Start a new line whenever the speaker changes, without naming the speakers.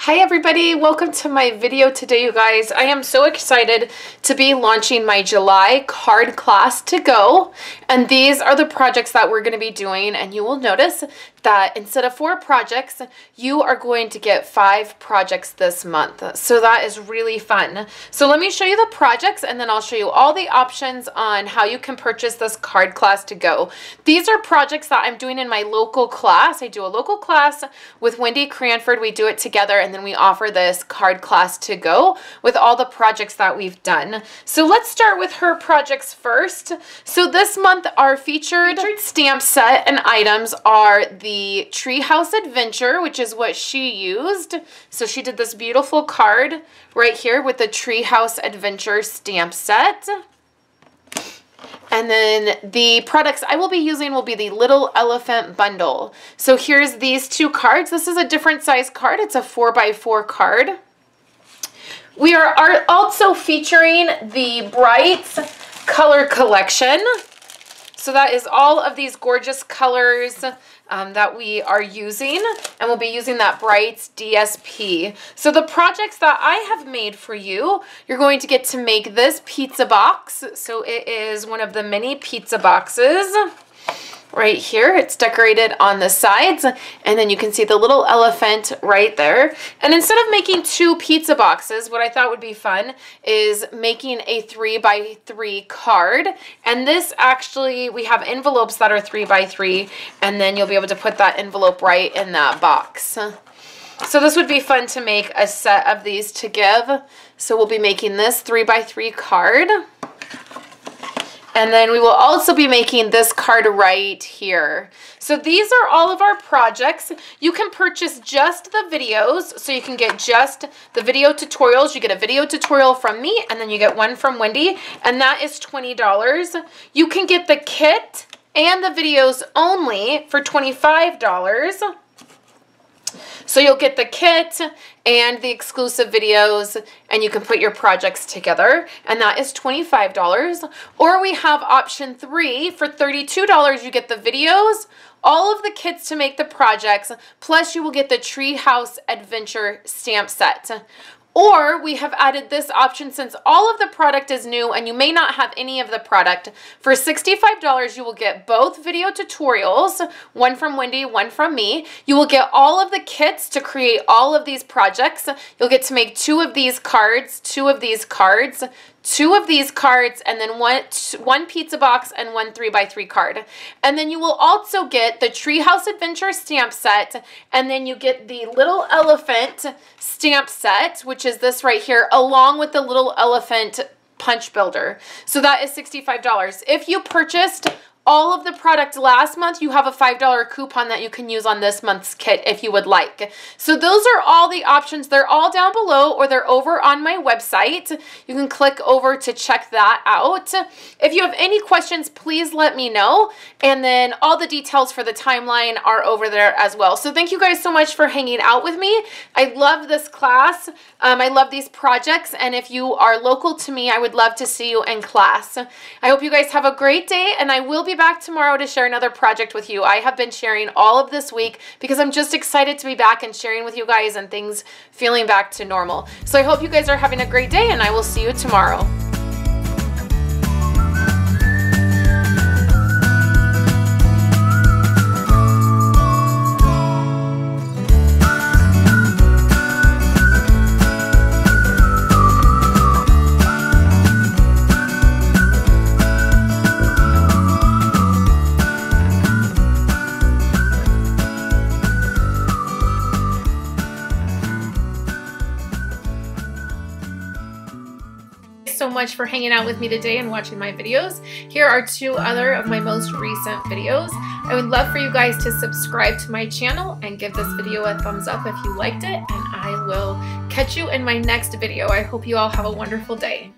Hi everybody, welcome to my video today, you guys. I am so excited to be launching my July card class to go, and these are the projects that we're going to be doing, and you will notice that instead of 4 projects, you are going to get 5 projects this month. So that is really fun. So let me show you the projects, and then I'll show you all the options on how you can purchase this card class to go. These are projects that I'm doing in my local class. I do a local class with Wendy Cranford. We do it together, and then we offer this card class to go with all the projects that we've done. So let's start with her projects first. So this month our featured stamp set and items are the Treehouse Adventure, which is what she used. So she did this beautiful card right here with the Treehouse Adventure stamp set. And then the products I will be using will be the Little Elephant Bundle. So here's these 2 cards. This is a different size card. It's a 4x4 card. We are also featuring the Brights color collection. So that is all of these gorgeous colors that we are using, and we'll be using that Brights DSP. So the projects that I have made for you, you're going to get to make this pizza box. So it is one of the mini pizza boxes. Right here, it's decorated on the sides, and then you can see the little elephant right there. And instead of making 2 pizza boxes, what I thought would be fun is making a 3x3 card. And this actually, we have envelopes that are 3x3, and then you'll be able to put that envelope right in that box. So this would be fun to make a set of these to give. So we'll be making this 3x3 card. And then we will also be making this card right here. So these are all of our projects. You can purchase just the videos, so you can get just the video tutorials. You get a video tutorial from me, and then you get one from Wendy, and that is $20. You can get the kit and the videos only for $25. So you'll get the kit and the exclusive videos, and you can put your projects together, and that is $25. Or we have option 3 for $32. You get the videos, all of the kits to make the projects, plus you will get the Treehouse Adventure stamp set. Or we have added this option since all of the product is new and you may not have any of the product. For $65, you will get both video tutorials, one from Wendy, one from me. You will get all of the kits to create all of these projects. You'll get to make 2 of these cards, 2 of these cards, 2 of these cards, and then one pizza box and 1 3x3 card. And then you will also get the Treehouse Adventure stamp set, and then you get the Little Elephant stamp set, which is this right here, along with the Little Elephant punch builder. So that is $65. If you purchased all of the product last month, you have a $5 coupon that you can use on this month's kit if you would like. So those are all the options. They're all down below, or they're over on my website. You can click over to check that out. If you have any questions, please let me know. And then all the details for the timeline are over there as well. So thank you guys so much for hanging out with me. I love this class. I love these projects. And if you are local to me, I would love to see you in class. I hope you guys have a great day, and I will be back tomorrow to share another project with you. I have been sharing all of this week because I'm just excited to be back and sharing with you guys and things feeling back to normal. So I hope you guys are having a great day, and I will see you tomorrow. So much for hanging out with me today and watching my videos. Here are 2 other of my most recent videos. I would love for you guys to subscribe to my channel and give this video a thumbs up if you liked it, and I will catch you in my next video. I hope you all have a wonderful day.